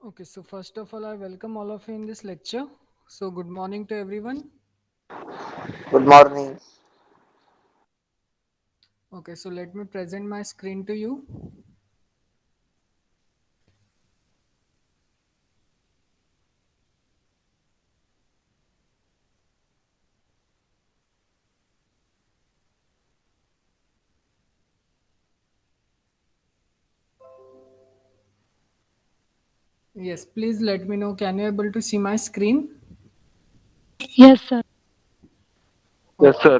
Okay, so first of all, I welcome all of you in this lecture. So, good morning to everyone. Good morning. Okay, so let me present my screen to you. Yes, please let me know. Can you able to see my screen? Yes, sir. Yes, Okay. sir.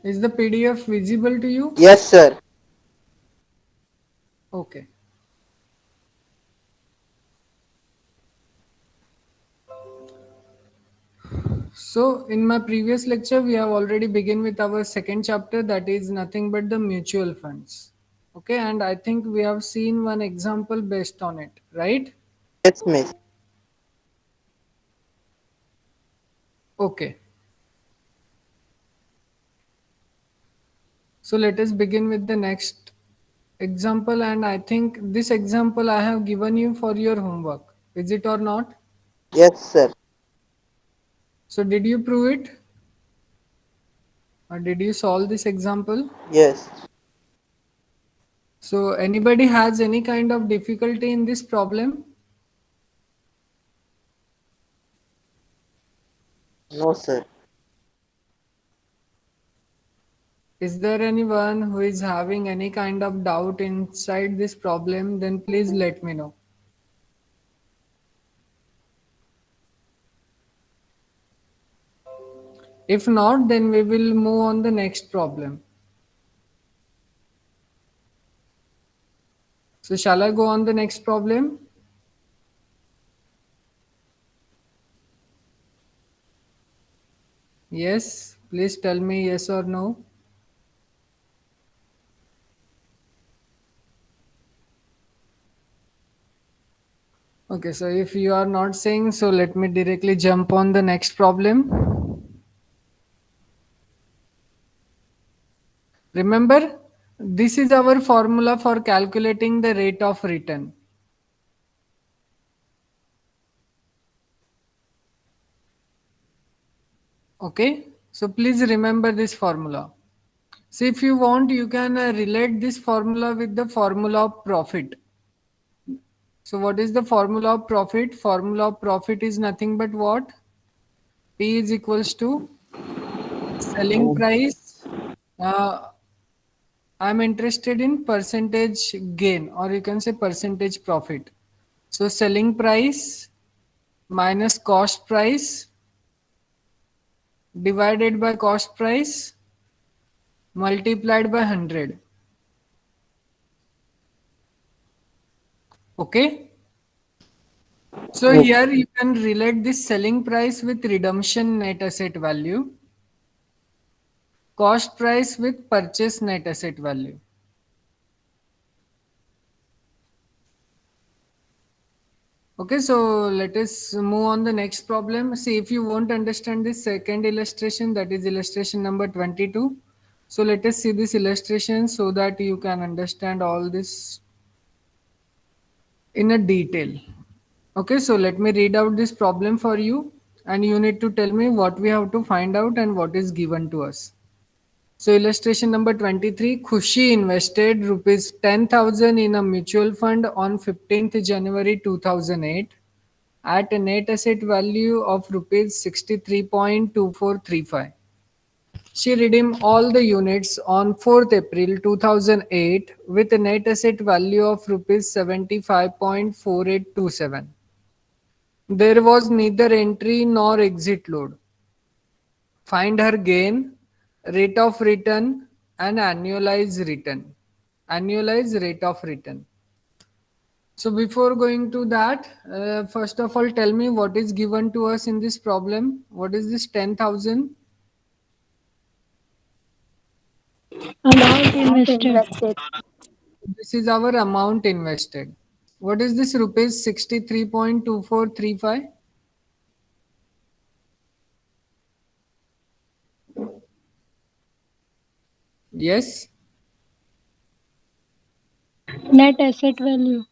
Is the PDF visible to you? Yes, sir. Okay. So, in my previous lecture, we have already begun with our second chapter, that is nothing but the mutual funds. Okay, and I think we have seen one example based on it, right? Yes, miss. Okay. So let us begin with the next example, and I think this example I have given you for your homework. Is it or not? Yes, sir. So did you prove it or did you solve this example? Yes. So anybody has any kind of difficulty in this problem? No, sir. Is there anyone who is having any kind of doubt inside this problem? Then please let me know. If not, then we will move on the next problem. So shall I go on the next problem? Yes, please tell me yes or no. Okay, so if you are not saying, so let me directly jump on the next problem. Remember, this is our formula for calculating the rate of return. Okay, so please remember this formula. So if you want, you can relate this formula with the formula of profit. So what is the formula of profit? Formula of profit is nothing but what? P is equals to selling price. Uh, I'm interested in percentage gain, or you can say percentage profit. So selling price minus cost price divided by cost price multiplied by 100. Okay. So Yes. here you can relate this selling price with redemption net asset value, cost price with purchase net asset value. Okay, so let us move on the next problem. See, if you won't understand this second illustration, that is illustration number 22. So let us see this illustration so that you can understand all this in a detail. Okay, so let me read out this problem for you and you need to tell me what we have to find out and what is given to us. So illustration number 23, Khushi invested rupees 10,000 in a mutual fund on 15th January 2008 at a net asset value of rupees 63.2435. She redeemed all the units on 4th April 2008 with a net asset value of rupees 75.4827. There was neither entry nor exit load. Find her gain, rate of return, and annualized return. Annualized rate of return. So before going to that, first of all, tell me what is given to us in this problem. What is this 10,000? Amount Amount invested. invested. This is our amount invested. What is this rupees 63.2435? Yes. Net asset value.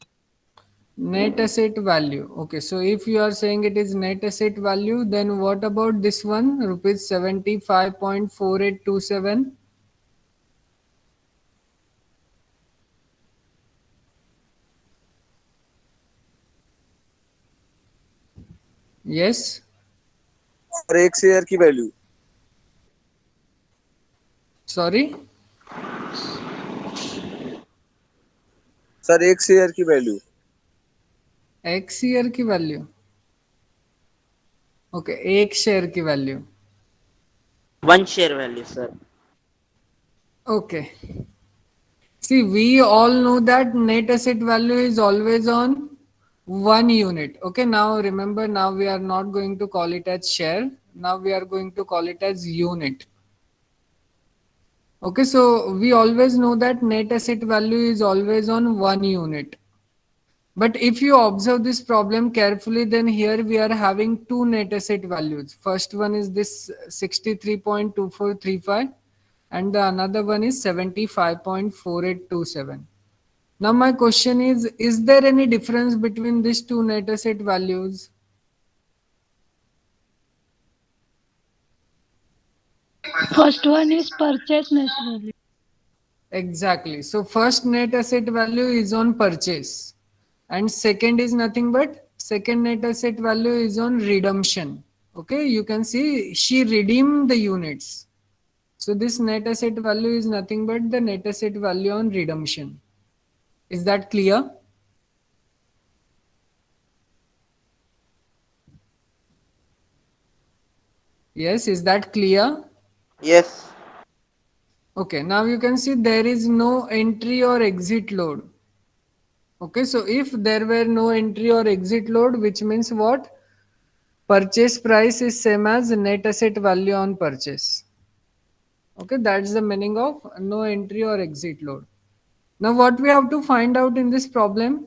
Net asset value. Okay, so if you are saying it is net asset value, then what about this one? Rupees 75.4827. Yes. Sir एक share की value Sorry. Sir एक share की value X year की value. Okay, एक share की value. One share value, sir. Okay. See, we all know that net asset value is always on one unit. Okay, now remember, now we are not going to call it as share. Now we are going to call it as unit. Okay, so we always know that net asset value is always on one unit. But if you observe this problem carefully, then here we are having two net asset values. First one is this 63.2435 and the another one is 75.4827. Now my question is there any difference between these two net asset values? First one is purchase net value. Exactly. So first net asset value is on purchase and second is nothing but second net asset value is on redemption. Okay, you can see she redeemed the units. So this net asset value is nothing but the net asset value on redemption. Is that clear? Yes, is that clear? Yes. Okay, now you can see there is no entry or exit load. Okay, so if there were no entry or exit load, which means what? Purchase price is same as net asset value on purchase. Okay, that's the meaning of no entry or exit load. Now what we have to find out in this problem?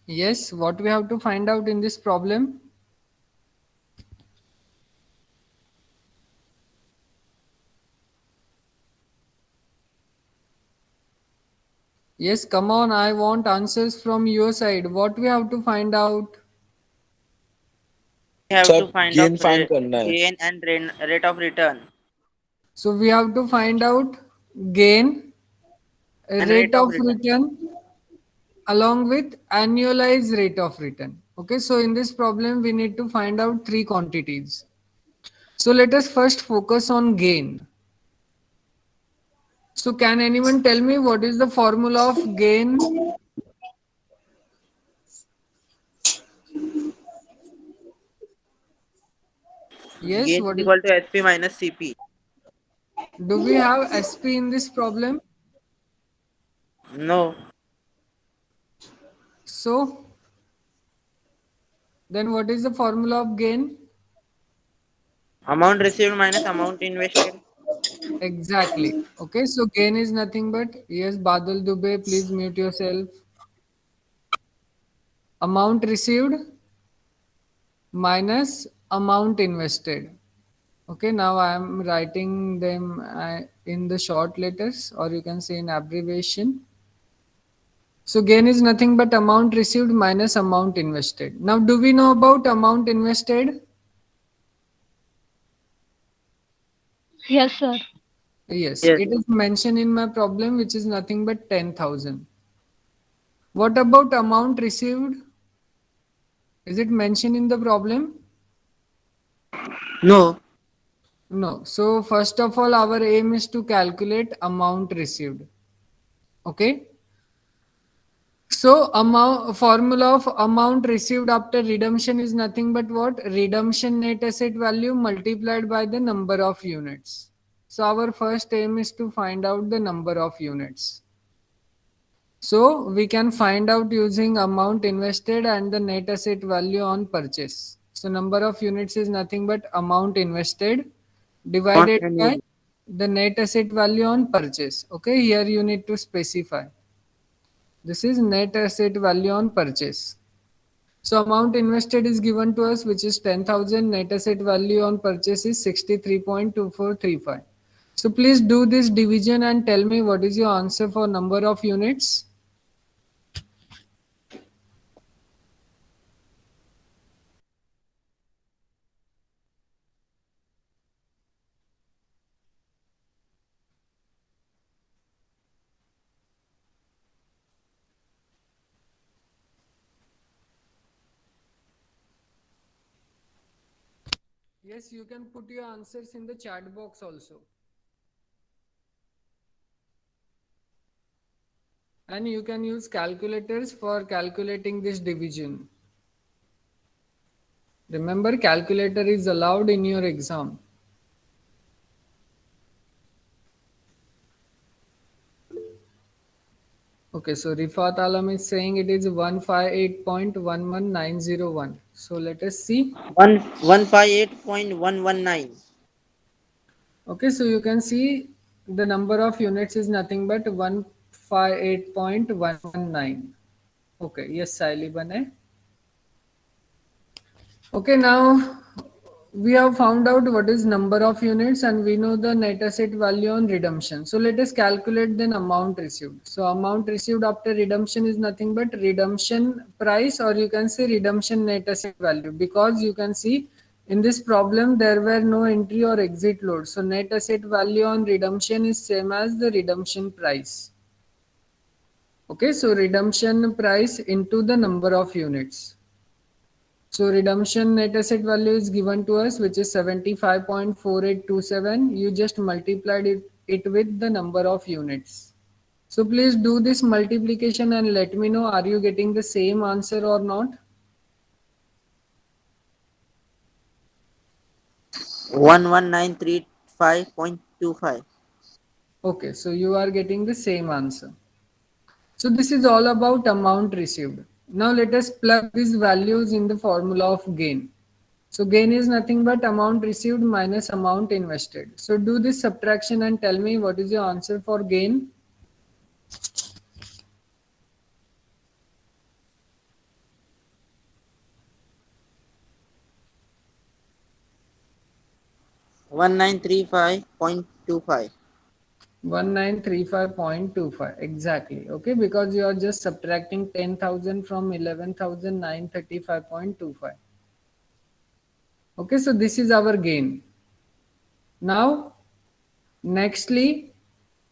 Yes, what we have to find out in this problem? Yes, come on, I want answers from your side. What we have to find out? We have sir to find gain out find करना है gain and rate of return So we have to find out gain, and rate rate of of return. return along with annualized rate of return. Okay, so in this problem we need to find out three quantities. So let us first focus on gain. So can anyone tell me what is the formula of gain? Yes, Gain is what is, equal to SP minus CP. do we have SP in this problem? No. So then what is the formula of gain? Amount received minus amount invested. Exactly. Okay, so gain is nothing but, yes, Badal Dubey, please mute yourself. Amount received minus amount invested. Okay, now I am writing them in the short letters or you can say in abbreviation. So gain is nothing but amount received minus amount invested. Now do we know about amount invested? Yes, sir. Yes, Yes. it is mentioned in my problem which is nothing but 10,000. What about amount received? Is it mentioned in the problem? No. No. So first of all, our aim is to calculate amount received. Okay. So amount formula of amount received after redemption is nothing but what? Redemption net asset value multiplied by the number of units. So our first aim is to find out the number of units. So we can find out using amount invested and the net asset value on purchase. So number of units is nothing but amount invested divided by the net asset value on purchase. Okay, here you need to specify. This is net asset value on purchase. So amount invested is given to us, which is 10,000. Net asset value on purchase is 63.2435. So please do this division and tell me what is your answer for number of units. Yes, you can put your answers in the chat box also. And you can use calculators for calculating this division. Remember, calculator is allowed in your exam. Okay, so Rifat Alam is saying it is 158.11901. So let us see. 158.119. Okay, so you can see the number of units is nothing but 158.119. Okay, yes, Saili Bane. Okay, now we have found out what is number of units and we know the net asset value on redemption. So let us calculate then amount received. So amount received after redemption is nothing but redemption price, or you can say redemption net asset value, because you can see in this problem there were no entry or exit load. So net asset value on redemption is same as the redemption price. Okay, so redemption price into the number of units. So redemption net asset value is given to us, which is 75.4827. You just multiplied it with the number of units. So please do this multiplication and let me know, are you getting the same answer or not? 11935.25. Okay, so you are getting the same answer. So this is all about amount received. Now let us plug these values in the formula of gain. So gain is nothing but amount received minus amount invested. So do this subtraction and tell me what is your answer for gain. One nine three five point two five. 1935.25 exactly. Okay, because you are just subtracting 10,000 from 11,935.25. Okay, so this is our gain. Now nextly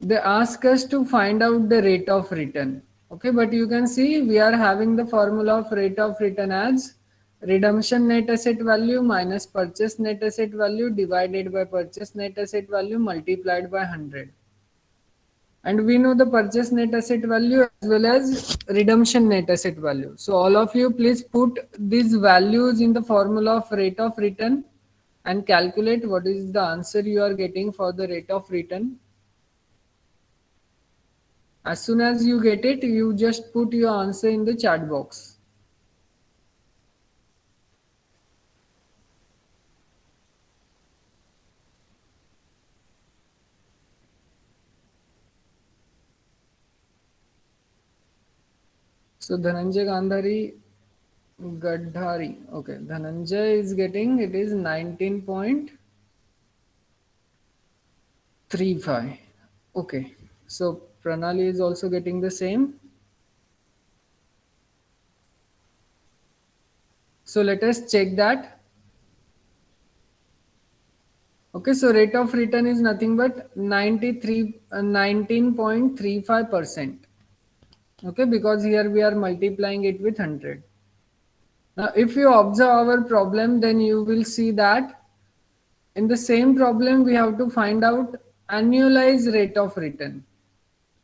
they ask us to find out the rate of return. Okay, but you can see we are having the formula of rate of return as redemption net asset value minus purchase net asset value divided by purchase net asset value multiplied by 100. And we know the purchase net asset value as well as redemption net asset value. So all of you please put these values in the formula of rate of return and calculate what is the answer you are getting for the rate of return. As soon as you get it, you just put your answer in the chat box. So Dhananjay Gandhari Gadhari. Okay, Dhananjay is getting it is 19.35. Okay, so Pranali is also getting the same. So let us check that. Okay, so rate of return is nothing but 19.35%. Okay, because here we are multiplying it with 100. Now, if you observe our problem, then you will see that in the same problem, we have to find out annualized rate of return.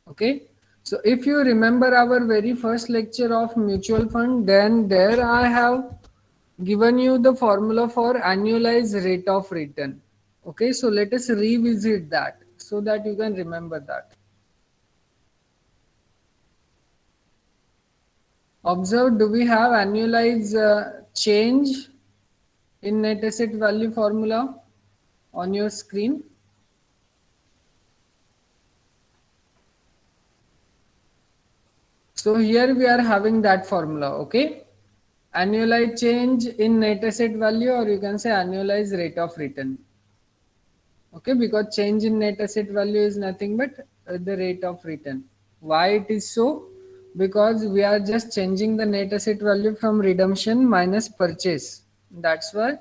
Okay, so if you remember our very first lecture of mutual fund, then there I have given you the formula for annualized rate of return. Okay, so let us revisit that so that you can remember that. Observe, do we have annualized change in net asset value formula on your screen? So here we are having that formula, okay? annualized change in net asset value, or you can say annualized rate of return. Okay, because change in net asset value is nothing but the rate of return. Why it is so? Because we are just changing the net asset value from redemption minus purchase. That's why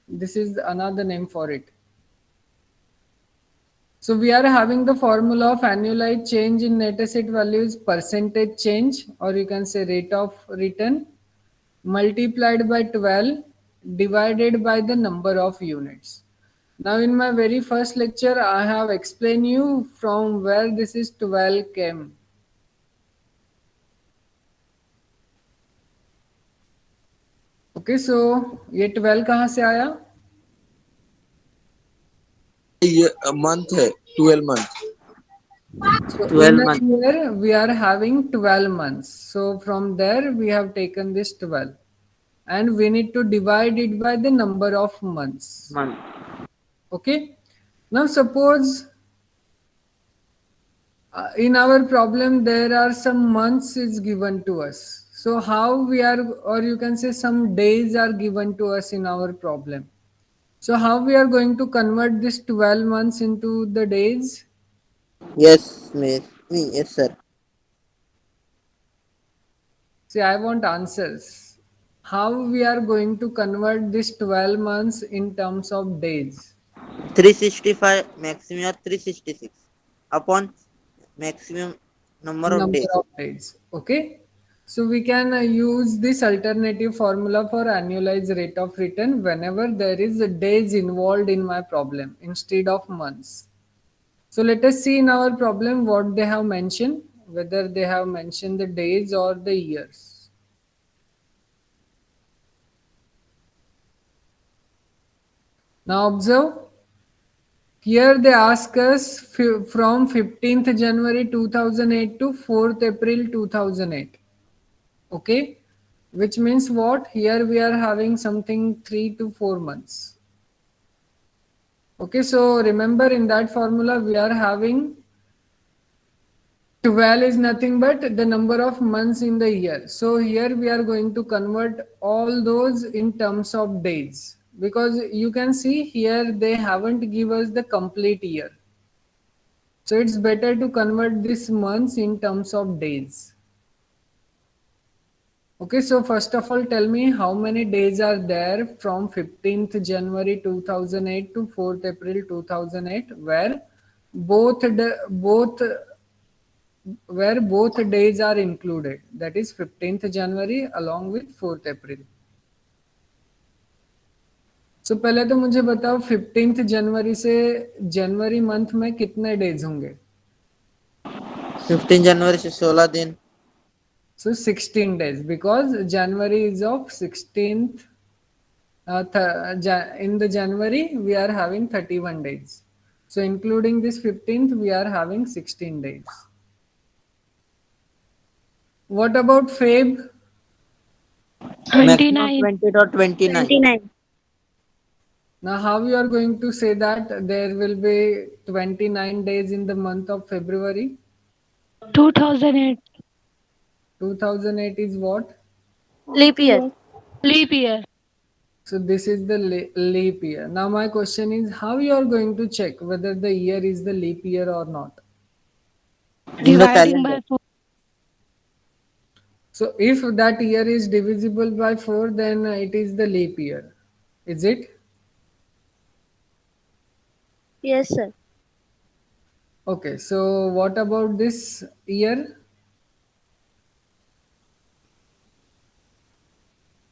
this is another name for it. So we are having the formula of annualized change in net asset value is percentage change, or you can say rate of return, multiplied by 12 divided by the number of units. Now in my very first lecture, I have explained you from where this is 12 came. Okay, so ये 12 कहाँ से आया? ये month है 12 month. So 12 in a months. year, we are having 12 months. So from there, we have taken this 12. And we need to divide it by the number of months. Month. Okay. Now suppose in our problem, there are some months is given to us. So how we are, or you can say some days are given to us in our problem. So how we are going to convert this 12 months into the days? Yes, miss. Yes, sir. See, I want answers. How we are going to convert this 12 months in terms of days? 365 maximum or 366 upon maximum number of Number days. of days. Okay. So we can use this alternative formula for annualized rate of return whenever there is a days involved in my problem instead of months. So let us see in our problem what they have mentioned, whether they have mentioned the days or the years. Now observe, here they ask us from 15th January 2008 to 4th April 2008. Okay, which means what? Here we are having something 3 to 4 months. Okay, so remember in that formula we are having 12 is nothing but the number of months in the year. So here we are going to convert all those in terms of days, because you can see here they haven't give us the complete year. So it's better to convert these months in terms of days. Okay, so first of all, tell me how many days are there from 15th January 2008 to 4th April 2008, where both days are included. That is 15th January along with 4th April. So पहले तो मुझे बताओ 15th जनवरी से जनवरी month में कितने days होंगे? 15 जनवरी से 16 दिन. So 16 days, because January is of 16th. In the January we are having 31 days. So including this 15th we are having 16 days. What about Feb? Maximum 29. 20 or 29. Now how you are going to say that there will be 29 days in the month of February? 2008. 2008 is what? Leap year. Leap year. So this is the leap year. Now my question is, how you are going to check whether the year is the leap year or not? In the Dividing calendar. by 4. So if that year is divisible by 4, then it is the leap year. Is it? Yes, sir. Okay, so what about this year?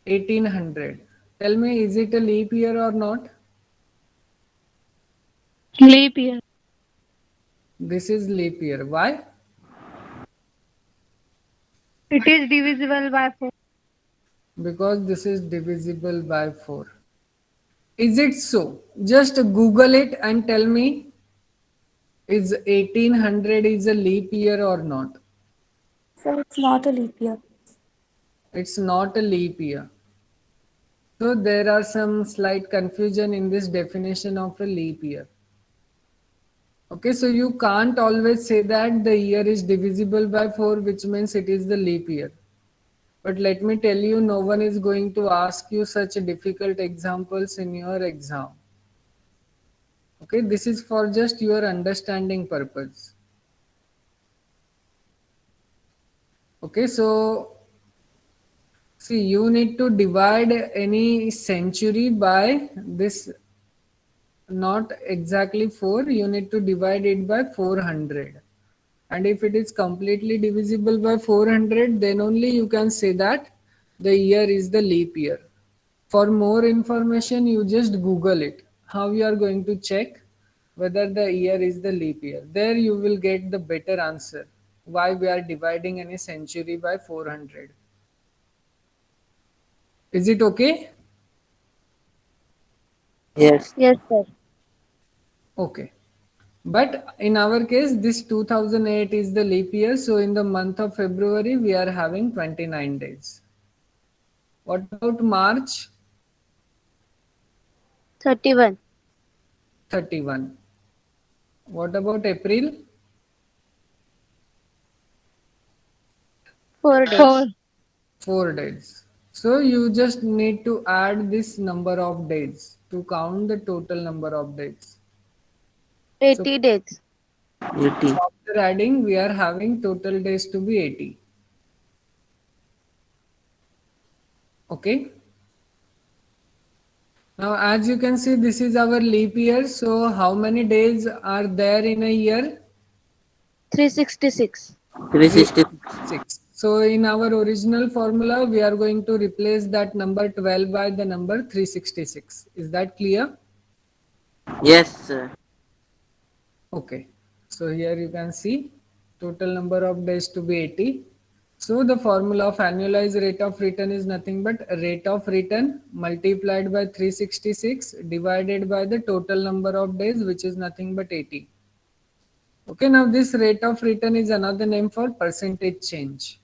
1800. Tell me, is it a leap year or not? Leap year. This is leap year. Why? It is divisible by 4. Because this is divisible by 4. Is it so? Just Google it and tell me, is 1800 is a leap year or not? So it's not a leap year. It's not a leap year. So there are some slight confusion in this definition of a leap year. Okay, so you can't always say that the year is divisible by 4, which means it is the leap year. But let me tell you, no one is going to ask you such difficult examples in your exam. Okay, this is for just your understanding purpose. Okay, so see, you need to divide any century by this, not exactly 4, you need to divide it by 400. And if it is completely divisible by 400, then only you can say that the year is the leap year. For more information, you just Google it. How you are going to check whether the year is the leap year? There you will get the better answer. Why we are dividing any century by 400? Is it okay? Yes. Yes, sir. Okay. But in our case, this 2008 is the leap year. So in the month of February, we are having 29 days. What about March? 31. 31. What about April? 4 days. 4 days. So you just need to add this number of days to count the total number of days. 80 days. 80. After adding, we are having total days to be 80. Okay. Now, as you can see, this is our leap year. So how many days are there in a year? 366. 360. 6. So in our original formula, we are going to replace that number 12 by the number 366. Is that clear? Yes, sir. Okay. So here you can see total number of days to be 80. So the formula of annualized rate of return is nothing but rate of return multiplied by 366 divided by the total number of days, which is nothing but 80. Okay, now this rate of return is another name for percentage change.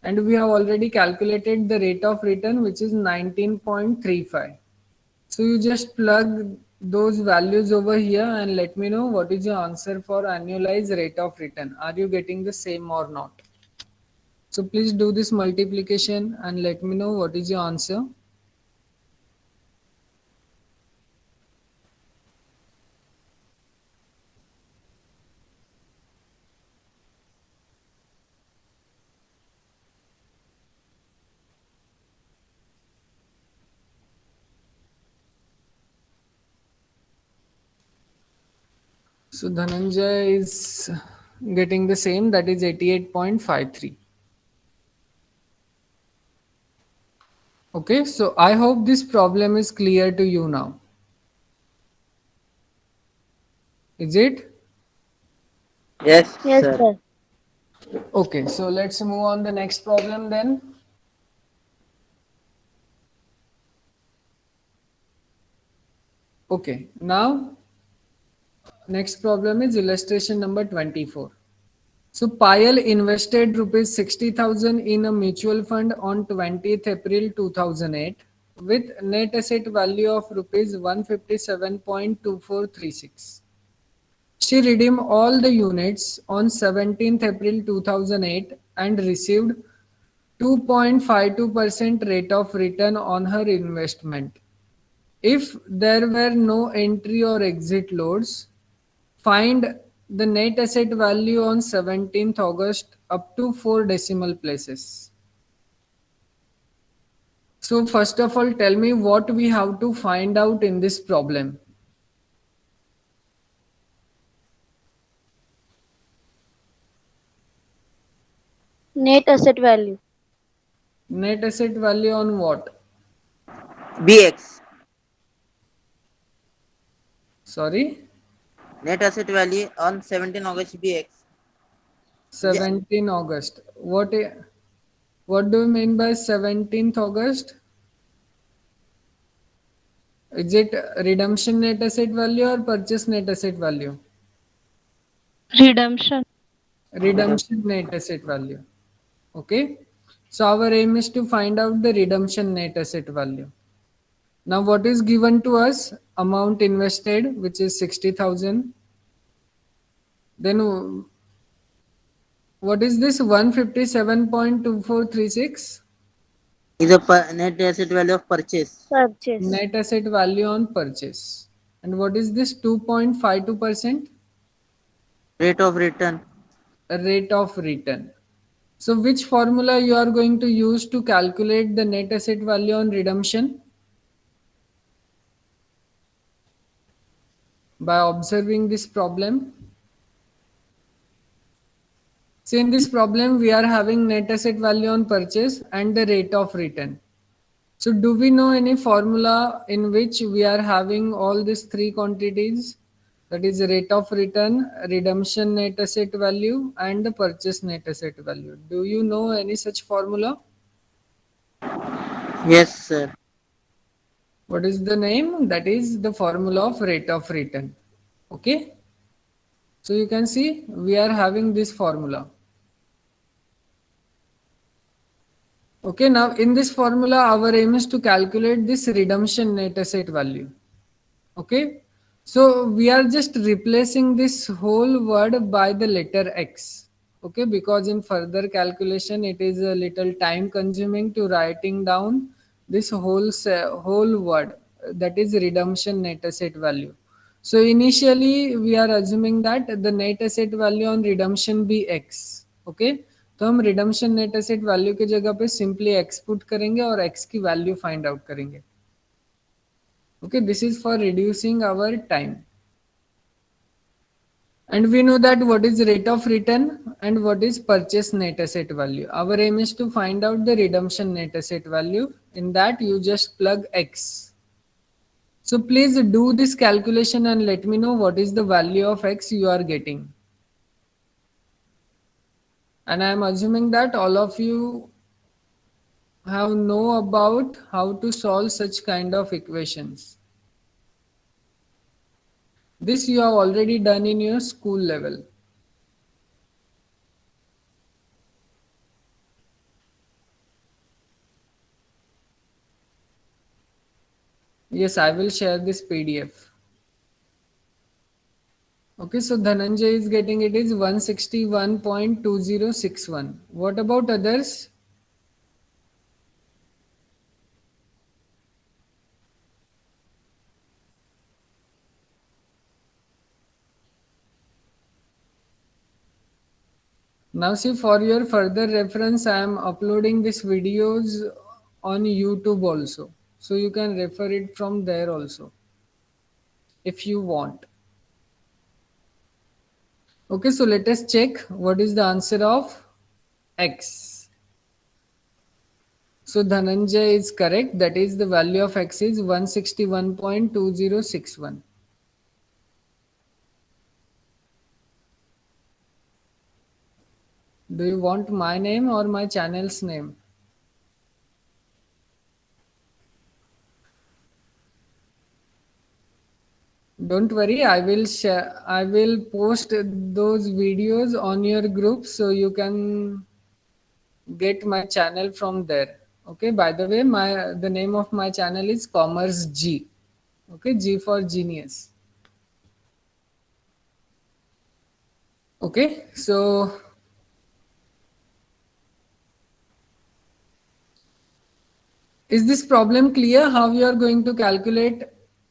And we have already calculated the rate of return, which is 19.35. So you just plug those values over here and let me know what is your answer for annualized rate of return. Are you getting the same or not? So please do this multiplication and let me know what is your answer. So Dhananjay is getting the same, that is 88.53. Okay, so I hope this problem is clear to you now. Is it? Yes, Yes, sir. sir. Okay, so let's move on the next problem then. Okay, now next problem is illustration number 24. So Payal invested rupees 60,000 in a mutual fund on 20th April 2008 with net asset value of rupees 157.2436. She redeemed all the units on 17th April 2008 and received 2.52% rate of return on her investment. If there were no entry or exit loads, find the net asset value on 17th August up to 4 decimal places. So first of all, tell me what we have to find out in this problem. Net asset value. Net asset value on what? BX. Sorry? Net asset value on 17 August BX. 17 August. What do you mean by 17th August? Is it redemption net asset value or purchase net asset value? Redemption. Redemption net asset value. Okay. So our aim is to find out the redemption net asset value. Now what is given to us? Amount invested, which is 60,000. Then what is this 157.2436? is the net asset value of purchase. Purchase. Net asset value on purchase. And what is this 2.52%? Rate of return. Rate of return. So which formula you are going to use to calculate the net asset value on redemption? By observing this problem. See, in this problem, we are having net asset value on purchase and the rate of return. So do we know any formula in which we are having all these three quantities? That is rate of return, redemption net asset value, and the purchase net asset value. Do you know any such formula? Yes, sir. What is the name? That is the formula of rate of return. Okay. So you can see we are having this formula. Okay, now in this formula, our aim is to calculate this redemption net asset value. Okay, so we are just replacing this whole word by the letter X. Okay, because in further calculation, it is a little time consuming to writing down this whole word, that is redemption net asset value. So initially we are assuming that the net asset value on redemption be X. Okay, तो हम redemption net asset value की जगह पे simply x put करेंगे और x की value find out करेंगे. Okay, this is for reducing our time. And we know that what is rate of return and what is purchase net asset value. Our aim is to find out the redemption net asset value. In that you just plug X. So please do this calculation and let me know what is the value of X you are getting. And I am assuming that all of you have know about how to solve such kind of equations. This you have already done in your school level. Yes, I will share this PDF. Okay, so Dhananjay is getting it is 161.2061. What about others? Now see, for your further reference, I am uploading these videos on YouTube also. So you can refer it from there also if you want. Okay, so let us check what is the answer of X. So Dhananjay is correct. That is the value of X is 161.2061. Do you want my name or my channel's name? Don't worry, I will share. I will post those videos on your group so you can get my channel from there. Okay. By the way, the name of my channel is Commerce G. Okay, G for genius. Okay, so is this problem clear? How you are going to calculate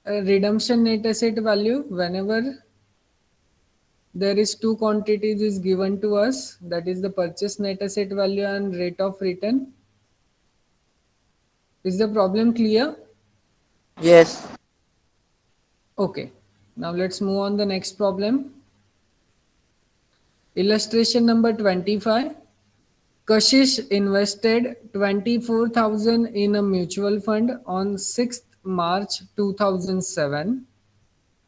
redemption net asset value whenever there is two quantities is given to us, that is the purchase net asset value and rate of return. Is the problem clear? Yes. Okay, now let's move on the next problem. Illustration number 25. Kashish invested 24,000 in a mutual fund on 6th March 2007.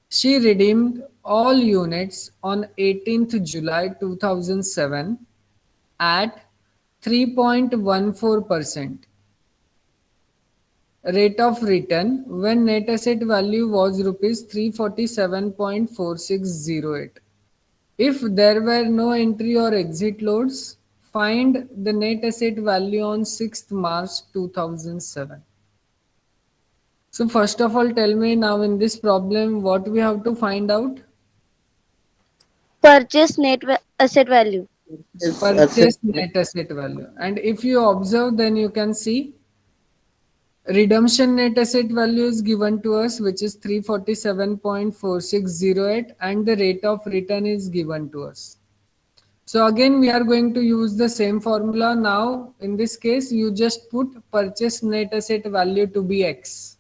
She redeemed all units on 18th July 2007 at 3.14%. Rate of return when net asset value was rupees 347.4608. If there were no entry or exit loads, find the net asset value on 6th March 2007. So first of all, tell me now in this problem, what we have to find out? Purchase asset value. Yes, Purchase net asset value. And if you observe, then you can see redemption net asset value is given to us, which is 347.4608, and the rate of return is given to us. So again, we are going to use the same formula. Now, in this case, you just put purchase net asset value to be X.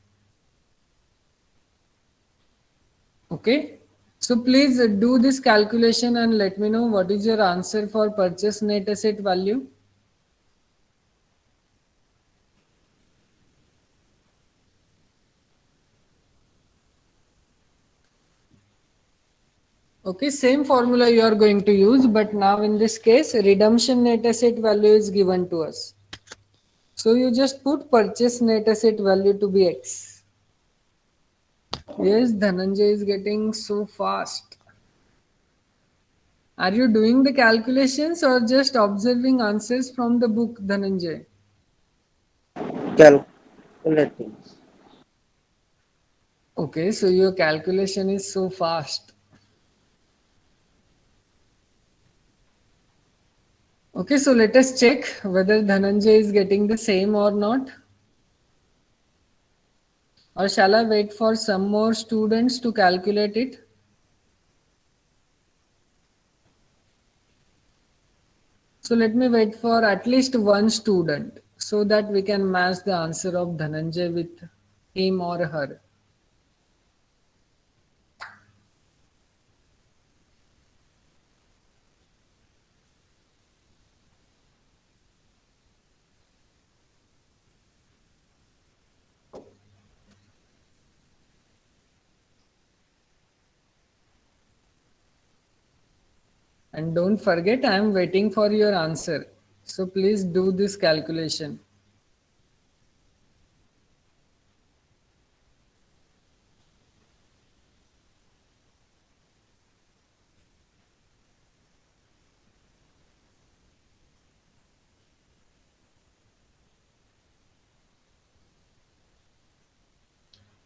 Okay. So please do this calculation and let me know what is your answer for purchase net asset value. Okay, same formula you are going to use, but now in this case, redemption net asset value is given to us. So you just put purchase net asset value to be X. Yes, Dhananjay is getting so fast. Are you doing the calculations or just observing answers from the book, Dhananjay? Calculating. Okay, so your calculation is so fast. Okay, so let us check whether Dhananjay is getting the same or not. Or shall I wait for some more students to calculate it? So let me wait for at least one student so that we can match the answer of Dhananjay with him or her. And don't forget, I am waiting for your answer. So please do this calculation.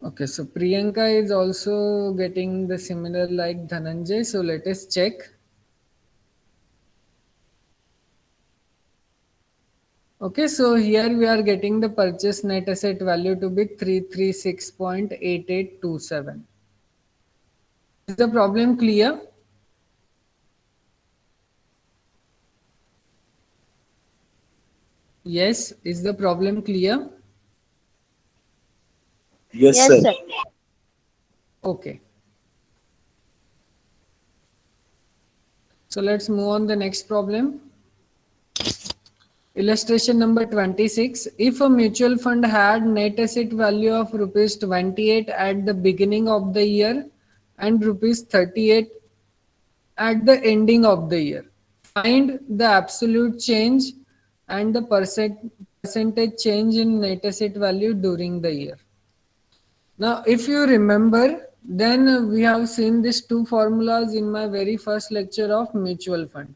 Okay, so Priyanka is also getting the similar like Dhananjay. So let us check. Okay, so here we are getting the purchase net asset value to be 336.8827. Is the problem clear? Yes, is the problem clear? Yes, Yes, sir. sir. Okay. So let's move on the next problem. Illustration number 26. If a mutual fund had net asset value of rupees 28 at the beginning of the year and rupees 38 at the ending of the year, find the absolute change and the percentage change in net asset value during the year. Now, if you remember, then we have seen these two formulas in my very first lecture of mutual fund.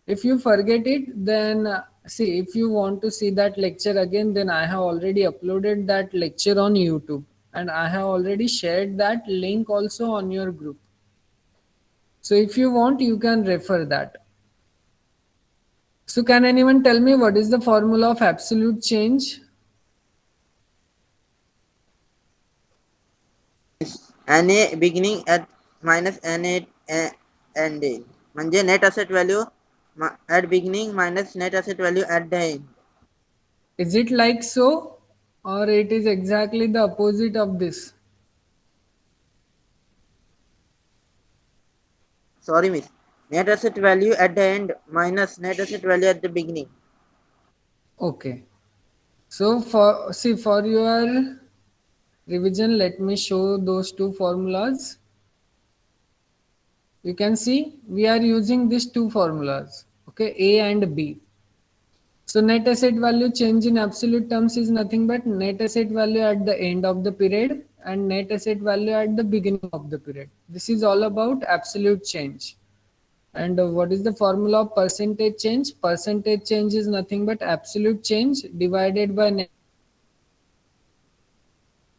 If you forget it, then see, if you want to see that lecture again, then I have already uploaded that lecture on YouTube and I have already shared that link also on your group. So if you want, you can refer that. So can anyone tell me what is the formula of absolute change? NA beginning at minus NA ending. म्हणजे net asset value at beginning minus net asset value at the end. Is it like so or it is exactly the opposite of this? Sorry, miss. Net asset value at the end minus net asset value at the beginning. Okay. So for your revision, let me show those two formulas. You can see we are using these two formulas, okay, A and B. So net asset value change in absolute terms is nothing but net asset value at the end of the period and net asset value at the beginning of the period. This is all about absolute change. And what is the formula of percentage change? Percentage change is nothing but absolute change divided by net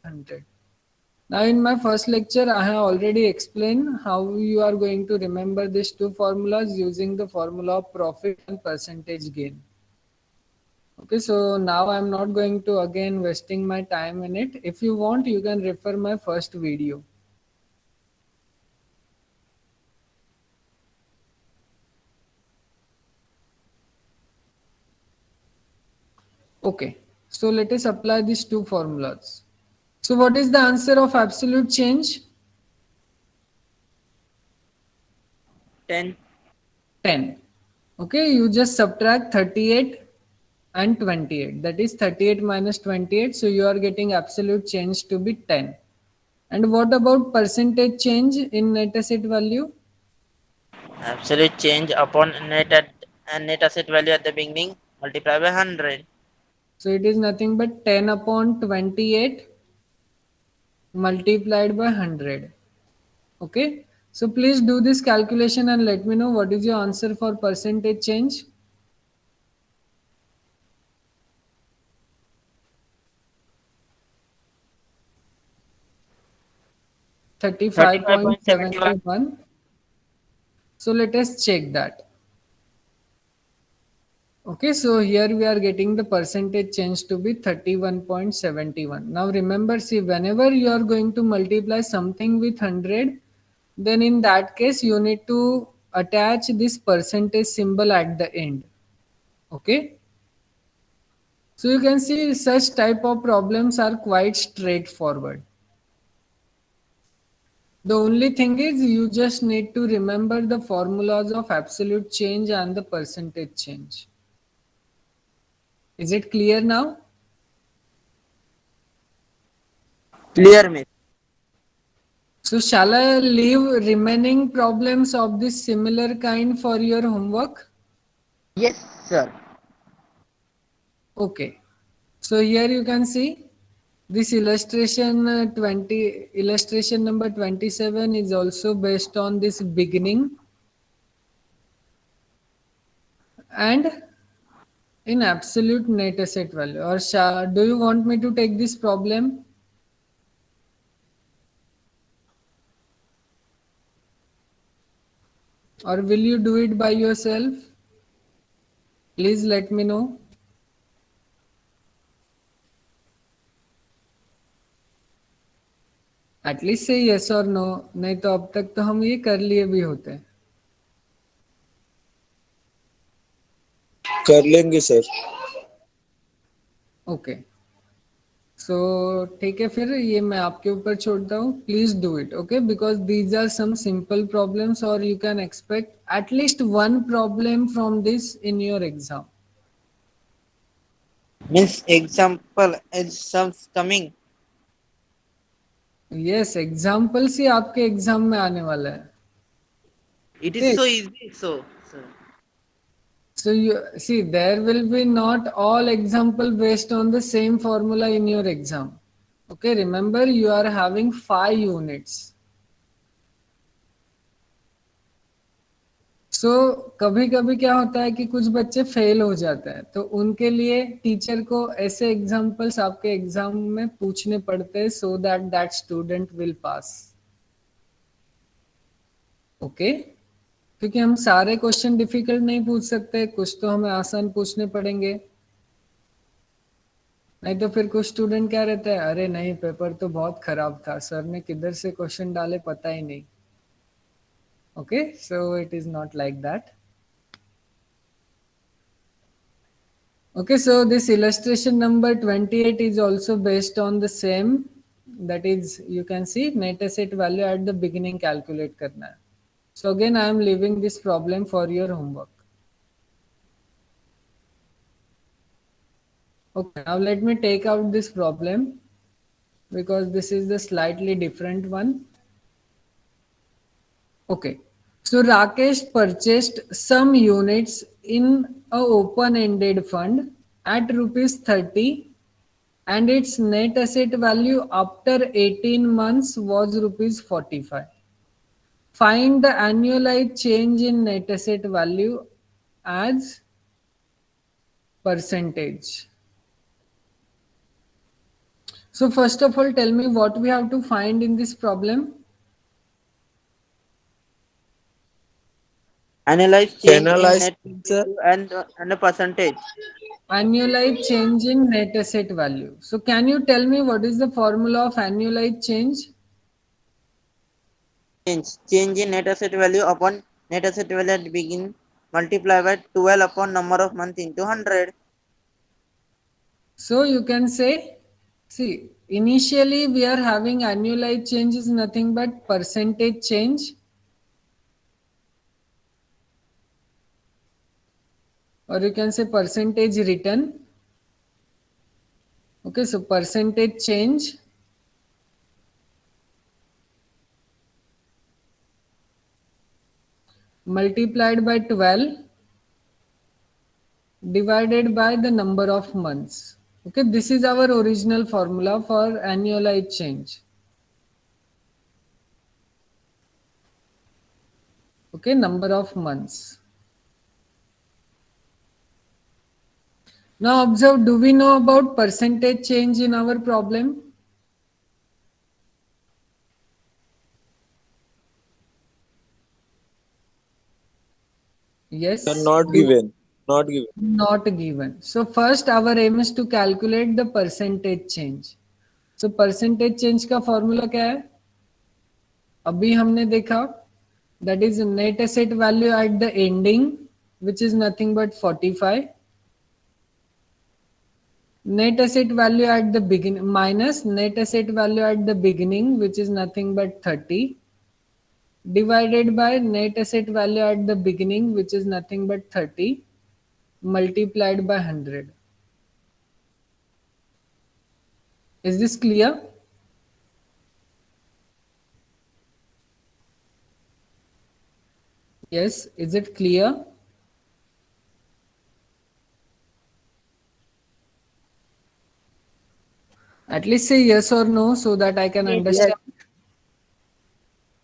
100. Now in my first lecture, I have already explained how you are going to remember these two formulas using the formula of profit and percentage gain. Okay, so now I'm not going to again wasting my time in it. If you want, you can refer my first video. Okay, so let us apply these two formulas. So what is the answer of absolute change? 10. 10. Okay, you just subtract 38 and 28. That is 38 minus 28. So you are getting absolute change to be 10. And what about percentage change in net asset value? Absolute change upon net asset value at the beginning multiply by 100. So it is nothing but 10 upon 28 multiplied by 100. Okay. So please do this calculation and let me know what is your answer for percentage change. $35.71. 35.71. So let us check that. Okay, so here we are getting the percentage change to be 31.71. Now remember, see, whenever you are going to multiply something with 100, then in that case you need to attach this percentage symbol at the end. Okay, so you can see such type of problems are quite straightforward. The only thing is you just need to remember the formulas of absolute change and the percentage change. Is it clear now? Clear, miss. So shall I leave remaining problems of this similar kind for your homework? Yes, sir. Okay. So here you can see this illustration 20 illustration number 27 is also based on this beginning and in absolute net asset value. Or do you want me to take this problem? Or will you do it by yourself? Please let me know. At least से yes और no, नहीं तो अब तक तो हम ये कर लिए भी होते. कर लेंगे सर. ओके, सो ठीक है, फिर ये मैं आपके ऊपर छोड़ता हूँ. Please do it. Okay, because these are some simple problems और you can expect at least one problem from this in your exam. Means example exams coming. Yes, examples ही आपके एग्जाम में आने वाला है. It is so easy, so sir. So you see, there will be not all example based on the same formula in your exam. Okay, remember you are having 5 units. So कभी कभी क्या होता है कि कुछ बच्चे फेल हो जाते हैं, तो उनके लिए टीचर को ऐसे एग्जाम्पल्स आपके एग्जाम में पूछने पड़ते हैं so that that student will pass. Okay, क्योंकि हम सारे क्वेश्चन डिफिकल्ट नहीं पूछ सकते, कुछ तो हमें आसान पूछने पड़ेंगे. नहीं तो फिर कुछ स्टूडेंट क्या रहता है, अरे नहीं पेपर तो बहुत खराब था, सर ने किधर से क्वेश्चन डाले पता ही नहीं. Okay, so it is not like that. Okay, so this illustration number 28 is also based on the same. That is, you can see net asset value at the beginning calculate karna hai. So again, I am leaving this problem for your homework. Okay, now let me take out this problem because this is the slightly different one. Okay, so Rakesh purchased some units in a open-ended fund at rupees 30 and its net asset value after 18 months was rupees 45. Find the annualized change in net asset value as percentage. So first of all, tell me what we have to find in this problem. Analyze change Analyze, in net sir. value and a percentage. annualized change in net asset value. So can you tell me what is the formula of annualized change? Change in net asset value upon net asset value at beginning multiply by 12 upon number of months into 100. So you can say, see, initially we are having annualized change is nothing but percentage change, or you can say percentage return. Okay, so percentage change multiplied by 12 divided by the number of months. Okay, this is our original formula for annualized change. Okay, number of months. Now observe, do we know about percentage change in our problem? Yes. Not given. Not given. Not given. So first our aim is to calculate the percentage change. So percentage change का formula क्या है? अभी हमने देखा, that is net asset value at the ending, which is nothing but 45. Net asset value at the beginning minus net asset value at the beginning, which is nothing but 30, divided by net asset value at the beginning, which is nothing but 30, multiplied by 100. Is this clear? Yes, is it clear? At least say yes or no so that I can understand.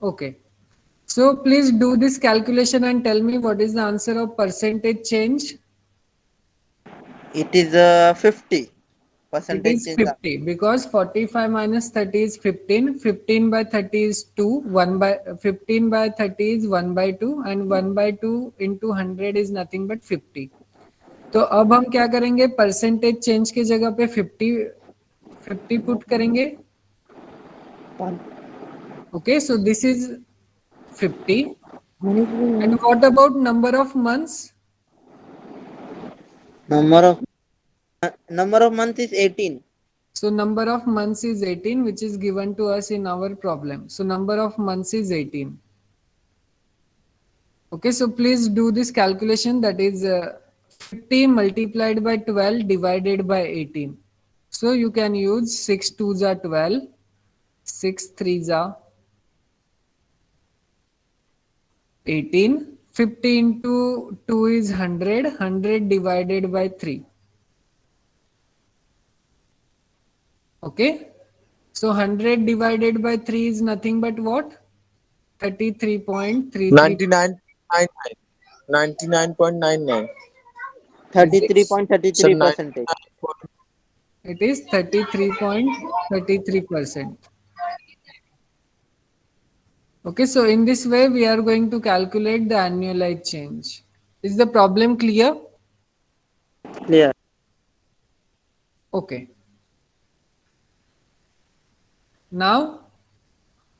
Okay. So please do this calculation and tell me what is the answer of percentage change. It is 50 It percentage is change. 50 because 45 minus 30 is 15. 15 by 30 is 2. 1 by 15 by 30 is 1 by 2 and 1 by 2 into 100 is nothing but 50. तो अब हम क्या करेंगे, percentage change की जगह पे 50 put करेंगे. Okay, so this is 50. And what about number of months? Number of months is 18. So number of months is 18, which is given to us in our problem. So number of months is 18. Okay, so please do this calculation, that is 50 multiplied by 12 divided by 18. So you can use 6 2s are 12, 6 3s are 18, 50 into 2 is 100, 100 divided by 3. Okay, so 100 divided by 3 is nothing but what? 33.33. 99.99. 99.99. 33.33 percentage. It is 33.33%. Okay, so in this way we are going to calculate the annualized change. Is the problem clear? Clear. Okay. Now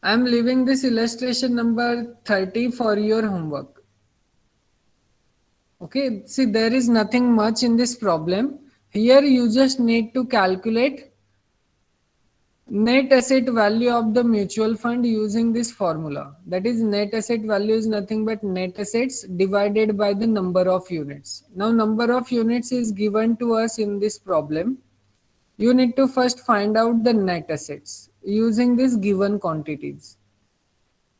I am leaving this illustration number 30 for your homework. Okay, see, there is nothing much in this problem. Here you just need to calculate net asset value of the mutual fund using this formula. That is, net asset value is nothing but net assets divided by the number of units. Now number of units is given to us in this problem. You need to first find out the net assets using these given quantities.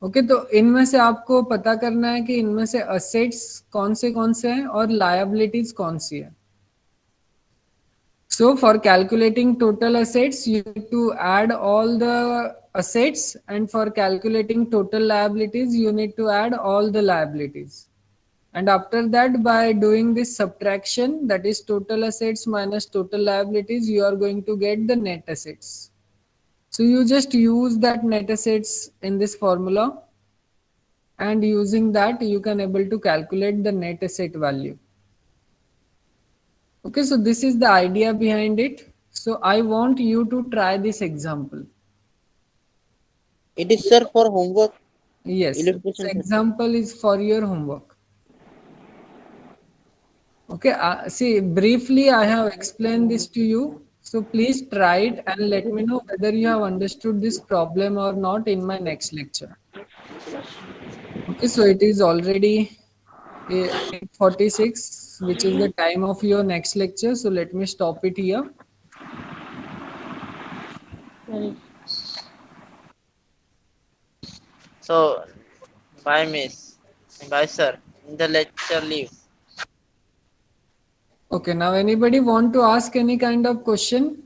Okay तो इनमें से आपको पता करना है कि इनमें से असेट्स कौन से हैं और लायबिलिटीज कौन सी है. So for calculating total assets, you need to add all the assets, and for calculating total liabilities, you need to add all the liabilities. And after that, by doing this subtraction, that is total assets minus total liabilities, you are going to get the net assets. So you just use that net assets in this formula, and using that you can able to calculate the net asset value. Okay, so this is the idea behind it. So I want you to try this example. It is, sir, for homework. Yes, this Illustration, sir. example is for your homework. Okay, see, briefly I have explained this to you. So please try it and let me know whether you have understood this problem or not in my next lecture. Okay, so it is already 8:46, which is the time of your next lecture. So let me stop it here. So, bye, miss. Bye, sir. In the lecture, leave. Okay, now anybody want to ask any kind of question?